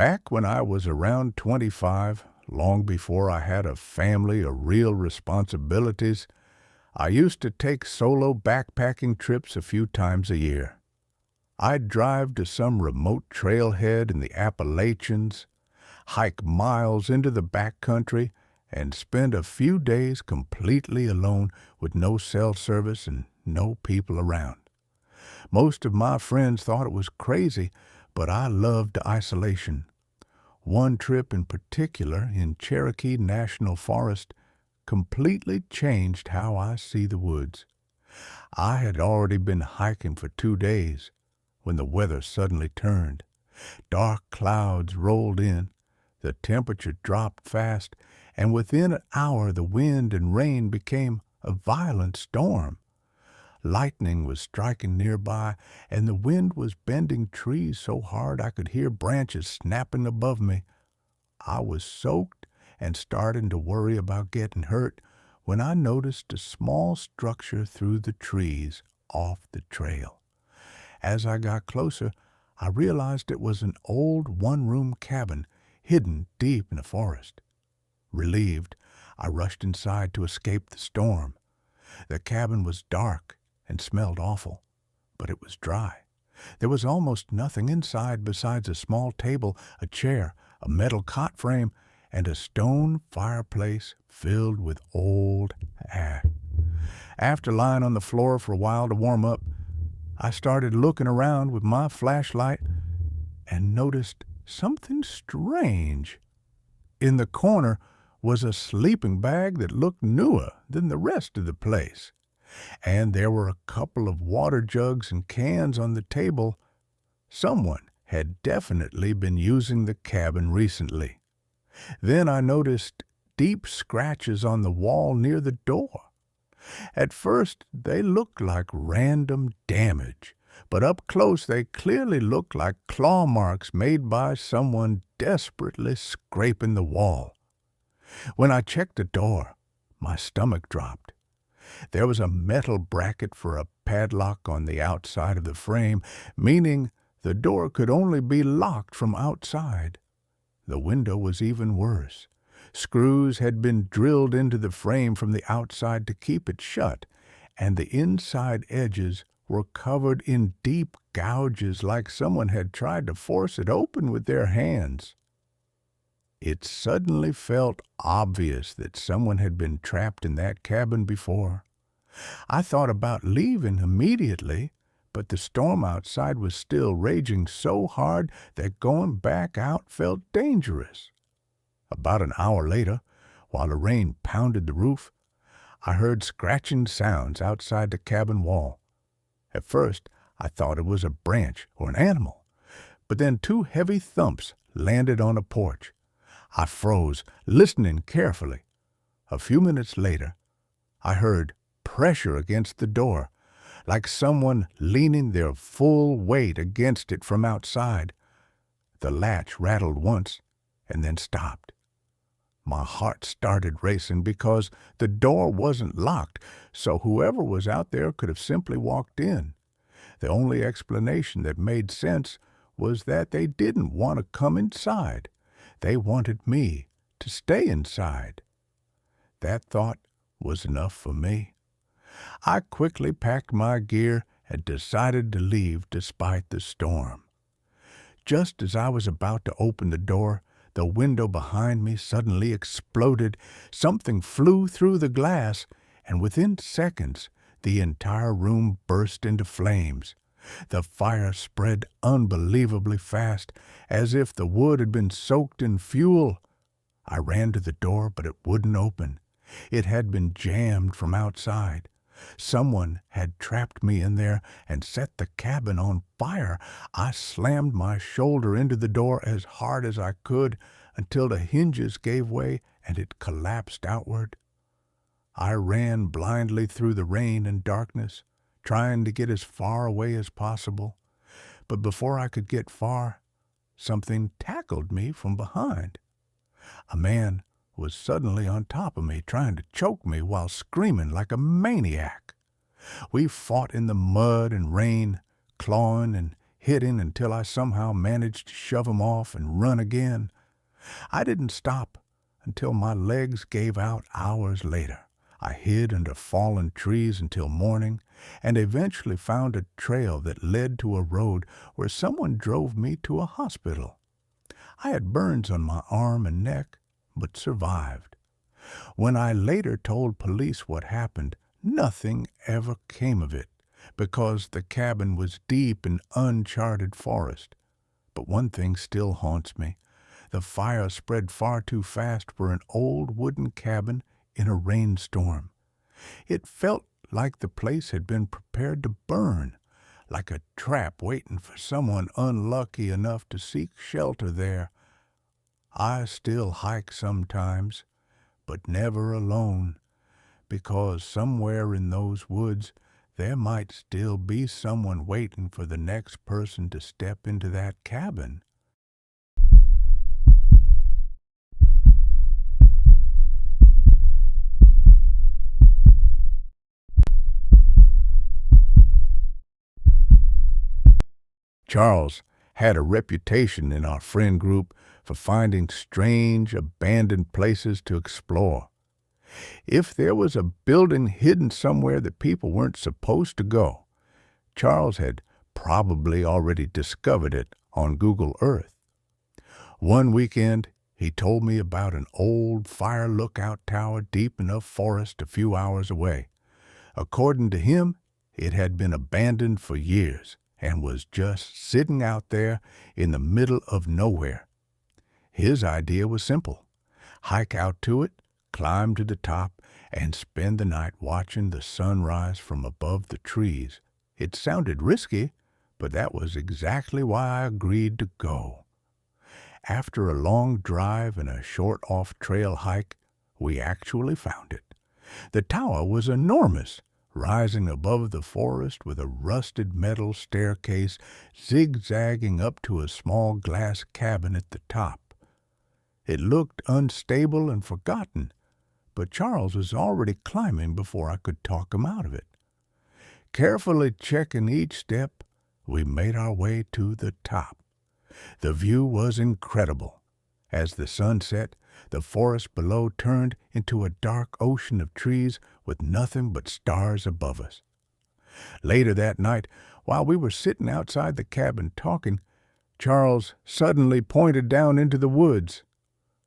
Back when I was around 25, long before I had a family or real responsibilities, I used to take solo backpacking trips a few times a year. I'd drive to some remote trailhead in the Appalachians, hike miles into the backcountry, and spend a few days completely alone with no cell service and no people around. Most of my friends thought it was crazy, but I loved isolation. One trip in particular, in Cherokee National Forest, completely changed how I see the woods. I had already been hiking for 2 days when the weather suddenly turned. Dark clouds rolled in, the temperature dropped fast, and within an hour the wind and rain became a violent storm. Lightning was striking nearby, and the wind was bending trees so hard I could hear branches snapping above me. I was soaked and starting to worry about getting hurt when I noticed a small structure through the trees off the trail. As I got closer, I realized it was an old one-room cabin hidden deep in the forest. Relieved, I rushed inside to escape the storm. The cabin was dark and smelled awful, but it was dry. There was almost nothing inside besides a small table, a chair, a metal cot frame, and a stone fireplace filled with old ash. After lying on the floor for a while to warm up, I started looking around with my flashlight and noticed something strange. In the corner was a sleeping bag that looked newer than the rest of the place, and there were a couple of water jugs and cans on the table. Someone had definitely been using the cabin recently. Then I noticed deep scratches on the wall near the door. At first, they looked like random damage, but up close they clearly looked like claw marks made by someone desperately scraping the wall. When I checked the door, my stomach dropped. There was a metal bracket for a padlock on the outside of the frame, meaning the door could only be locked from outside. The window was even worse. Screws had been drilled into the frame from the outside to keep it shut, and the inside edges were covered in deep gouges like someone had tried to force it open with their hands. It suddenly felt obvious that someone had been trapped in that cabin before. I thought about leaving immediately, but the storm outside was still raging so hard that going back out felt dangerous. About an hour later, while the rain pounded the roof, I heard scratching sounds outside the cabin wall. At first, I thought it was a branch or an animal, but then 2 heavy thumps landed on a porch. I froze, listening carefully. A few minutes later, I heard pressure against the door, like someone leaning their full weight against it from outside. The latch rattled once and then stopped. My heart started racing because the door wasn't locked, so whoever was out there could have simply walked in. The only explanation that made sense was that they didn't want to come inside. They wanted me to stay inside. That thought was enough for me. I quickly packed my gear and decided to leave despite the storm. Just as I was about to open the door, the window behind me suddenly exploded. Something flew through the glass, and within seconds, the entire room burst into flames. The fire spread unbelievably fast, as if the wood had been soaked in fuel. I ran to the door, but it wouldn't open. It had been jammed from outside. Someone had trapped me in there and set the cabin on fire. I slammed my shoulder into the door as hard as I could until the hinges gave way and it collapsed outward. I ran blindly through the rain and darkness, trying to get as far away as possible. But before I could get far, something tackled me from behind. A man was suddenly on top of me, trying to choke me while screaming like a maniac. We fought in the mud and rain, clawing and hitting until I somehow managed to shove 'em off and run again. I didn't stop until my legs gave out hours later. I hid under fallen trees until morning and eventually found a trail that led to a road where someone drove me to a hospital. I had burns on my arm and neck, but survived. When I later told police what happened, nothing ever came of it because the cabin was deep in uncharted forest. But one thing still haunts me. The fire spread far too fast for an old wooden cabin in a rainstorm. It felt like the place had been prepared to burn, like a trap waiting for someone unlucky enough to seek shelter there. I still hike sometimes, but never alone, because somewhere in those woods there might still be someone waiting for the next person to step into that cabin. Charles had a reputation in our friend group for finding strange, abandoned places to explore. If there was a building hidden somewhere that people weren't supposed to go, Charles had probably already discovered it on Google Earth. One weekend, he told me about an old fire lookout tower deep in a forest a few hours away. According to him, it had been abandoned for years and was just sitting out there in the middle of nowhere. His idea was simple: hike out to it, climb to the top, and spend the night watching the sunrise from above the trees. It sounded risky, but that was exactly why I agreed to go. After a long drive and a short off-trail hike, we actually found it. The tower was enormous, rising above the forest with a rusted metal staircase zigzagging up to a small glass cabin at the top. It looked unstable and forgotten, but Charles was already climbing before I could talk him out of it. Carefully checking each step, we made our way to the top. The view was incredible. As the sun set, the forest below turned into a dark ocean of trees with nothing but stars above us. Later that night, while we were sitting outside the cabin talking, Charles suddenly pointed down into the woods.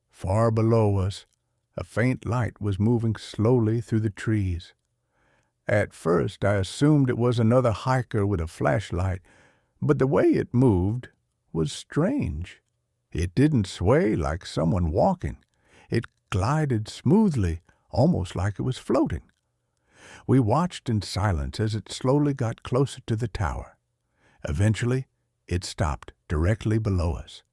Far below us, a faint light was moving slowly through the trees. At first, I assumed it was another hiker with a flashlight, but the way it moved was strange. It didn't sway like someone walking. It glided smoothly, almost like it was floating. We watched in silence as it slowly got closer to the tower. Eventually, it stopped directly below us.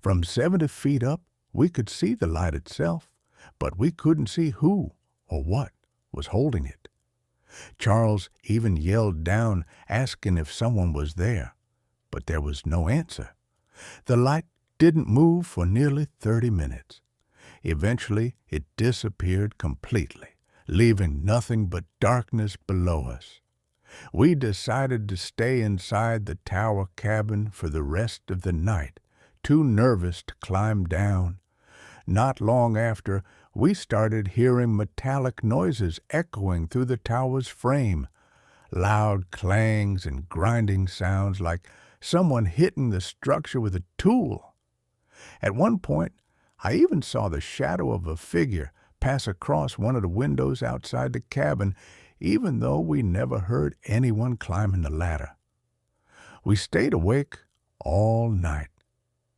From 70 feet up, we could see the light itself, but we couldn't see who or what was holding it. Charles even yelled down, asking if someone was there, but there was no answer. The light didn't move for nearly 30 minutes. Eventually, it disappeared completely, leaving nothing but darkness below us. We decided to stay inside the tower cabin for the rest of the night, too nervous to climb down. Not long after, we started hearing metallic noises echoing through the tower's frame, loud clangs and grinding sounds like someone hitting the structure with a tool. At one point, I even saw the shadow of a figure pass across one of the windows outside the cabin, even though we never heard anyone climbing the ladder. We stayed awake all night,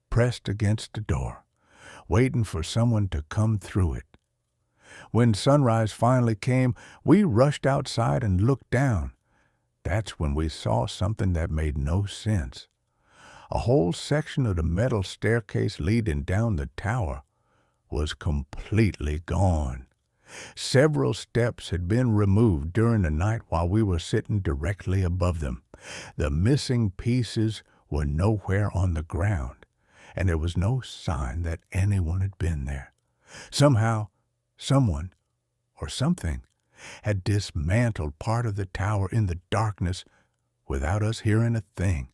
pressed against the door, waiting for someone to come through it. When sunrise finally came, we rushed outside and looked down. That's when we saw something that made no sense. A whole section of the metal staircase leading down the tower was completely gone. Several steps had been removed during the night while we were sitting directly above them. The missing pieces were nowhere on the ground, and there was no sign that anyone had been there. Somehow, someone or something had dismantled part of the tower in the darkness without us hearing a thing.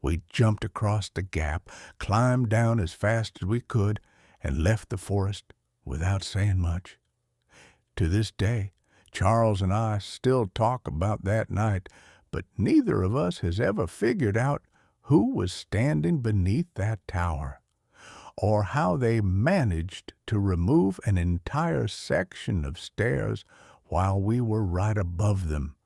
We jumped across the gap, climbed down as fast as we could, and left the forest without saying much. To this day, Charles and I still talk about that night, but neither of us has ever figured out who was standing beneath that tower, or how they managed to remove an entire section of stairs while we were right above them,